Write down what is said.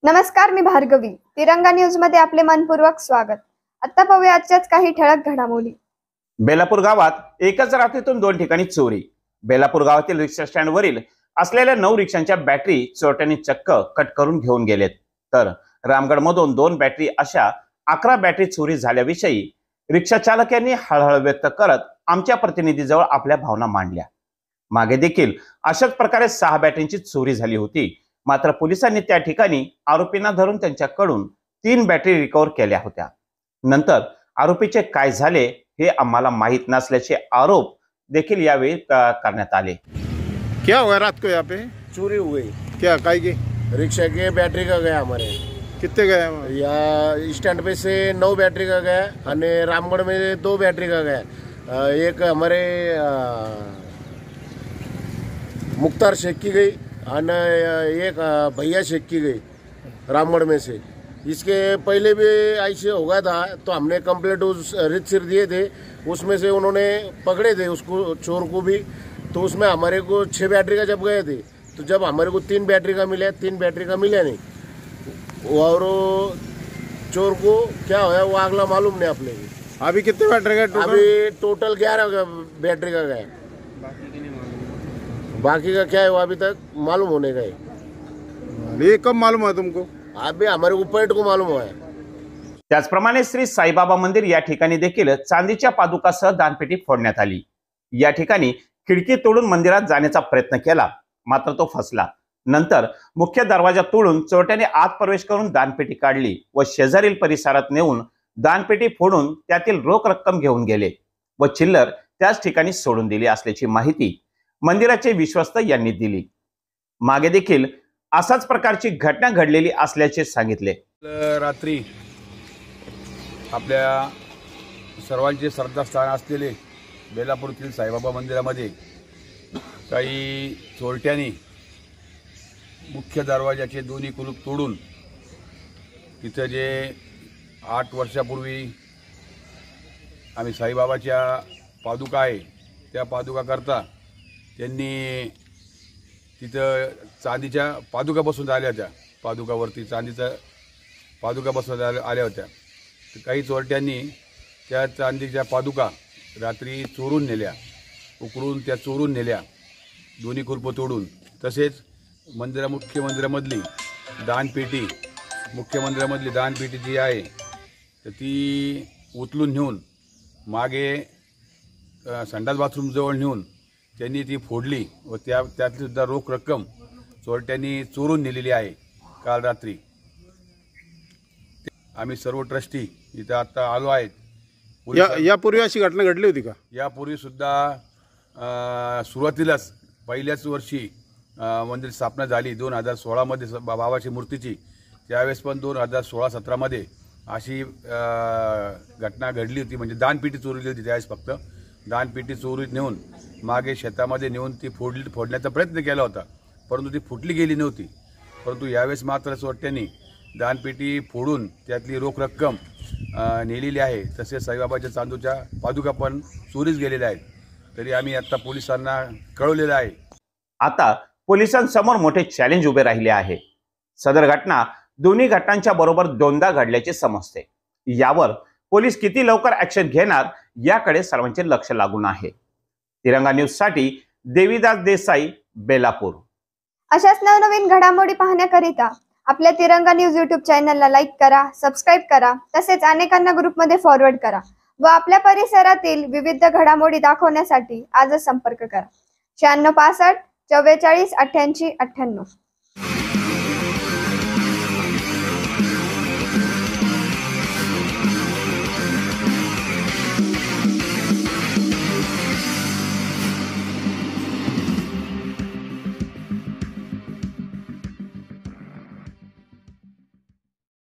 नमस्कार, मी भार्गवी. तिरंगा न्यूज मध्ये आपले मनपूर्वक स्वागत. आता पाहूया आजच्याच काही ठळक घडामोडी. बेलापूर गावात एकाच रात्रीतून 2 ठिकाणी चोरी. बेलापूर गावातील रिक्षा स्टँड वरील असलेल्या 9 रिक्षांच्या बॅटरी चोरट्यांनी चक्क कट करून घेऊन गेलेत. तर रामगड मधून 2 बॅटरी अशा 11 बॅटरी चोरी झाल्याविषयी रिक्षा चालकांनी हळहळ व्यक्त करत आमच्या प्रतिनिधीजवळ आपल्या भावना मांडल्या. मागे देखील अशाच प्रकारे 6 बॅटरींची चोरी झाली होती. मात्र पोलिसांनी त्या ठिकाणी आरोपींना धरून त्यांच्याकडून 3 बॅटरी रिकव्हर केल्या होत्या. नंतर आरोपीचे काय झाले हे आम्हाला माहित नसल्याचे आरोप देखील यावेळी करण्यात आले. क्या हुआ रात को यहाँ पे? चोरी हुई। क्या काय की? रिक्शा के बैटरी का गया हमारे। कितने गए? या स्टैंड पे से 9 बैटरी का गया और रामगढ़ में 2 बैटरी का गया। एक हमारे मुख्तार शेख की गई और एक भैया शेख की गई रामगढ़ में से। इसके पहले भी ऐसे हो गया था तो हमने कंप्लेंट उस रित सिर दिए थे, उसमें से उन्होंने पकड़े थे उसको, चोर को भी। तो उसमें हमारे को 6 बैटरी का जब गए थे तो जब हमारे को 3 बैटरी का मिला, 3 बैटरी का मिला नहीं। और चोर को क्या होया वो अगला मालूम नहीं अपने को। अभी कितने बैटरी का? अभी टोटल 11 बैटरी का गया, बाकी का क्या है वो अभी तक मालूम होने का है। ये कब मालूम हुआ तुमको? अभी हमारे ऊपर को मालूम हुआ है। त्याचप्रमाणे श्री साईबाबा मंदिर या ठिकाणी देखील चांदीच्या पादुकासह दानपेटी फोडण्यात आली. या ठिकाणी खिडकी तोडून मंदिरात जाण्याचा प्रयत्न केला, मात्र तो फसला. नंतर मुख्य दरवाजा तोडून चोरट्याने आत प्रवेश करून दानपेटी काढली व शेजारील परिसरात नेऊन दानपेटी फोडून त्यातील रोख रक्कम घेऊन गेले व चिल्लर त्याच ठिकाणी सोडून दिली असल्याची माहिती मंदिराचे विश्वस्त यांनी दिली. मागे देखील असाच प्रकारची घटना घडलेली असल्याचे सांगितले. रात्री आपल्या सर्वांचे श्रद्धास्थान असलेले बेलापूरतील साईबाबा मंदिरामध्ये काही चोरट्यांनी मुख्य दरवाजाचे दोन्ही कुलूप तोडून तिथे जे 8 वर्षापूर्वी आम्ही साईबाबाच्या पादुका आहे त्या पादुका करता त्यांनी तिथं चांदीच्या पादुका बसून आल्या होत्या. पादुकावरती चांदीचा पादुका बसून आल्या होत्या. तर काही चोरट्यांनी त्या चांदीच्या पादुका रात्री चोरून नेल्या, उकळून त्या चोरून नेल्या, दोन्ही कुलपं तोडून. तसेच मुख्य मंदिरामधली दानपेटी जी आहे तर ती उचलून नेऊन मागे संडास बाथरूमजवळ नेऊन त्यांनी ती फोडली व त्यातली सुद्धा रोख रक्कम चोरट्यांनी चोरून नेलेली आहे. काल रात्री आम्ही सर्व ट्रस्टी इथं आता आलो आहेत. यापूर्वी अशी घटना घडली होती का? यापूर्वी सुद्धा सुरुवातीलाच पहिल्याच वर्षी मंदिर स्थापना झाली 2016 मध्ये बाबाची मूर्तीची. त्यावेळेस पण 2016-17 मध्ये अशी घटना घडली होती. म्हणजे दानपेटी चोरली होती. त्यावेळेस फक्त दानपेटी चोरीत नेऊन मागे शेतामध्ये नेऊन ती फोडण्याचा प्रयत्न केला होता, परंतु ती फुटली गेली नव्हती. परंतु यावेळेस मात्र चोरट्यांनी दानपेटी फोडून त्यातली रोख रक्कम नेलेली आहे. तसेच साईबाबाच्या चांदूच्या पादुका पण चोरीस गेलेल्या आहेत. तरी आम्ही आता पोलिसांना कळवलेलं आहे. आता पोलिसांसमोर मोठे चॅलेंज उभे राहिले आहे. सदर घटना दोन्ही घटनांच्या बरोबर 2दा घडल्याचे समजते. यावर पोलीस किती लवकर ऍक्शन घेणार याकडे सर्वांचे लक्ष लागून आहे. तिरंगा न्यूज साठी देवीदास देसाई, बेलापूर. अशाच नवनवीन घडामोडी पाहण्याकरिता आपल्या तिरंगा न्यूज YouTube चॅनलला लाईक करा, सबस्क्राईब करा, तसेच अनेकांना ग्रुपमध्ये फॉरवर्ड करा व आपल्या परिसरातील विविध घडामोडी दाखवण्यासाठी आजच संपर्क करा. 9665 44 88 98.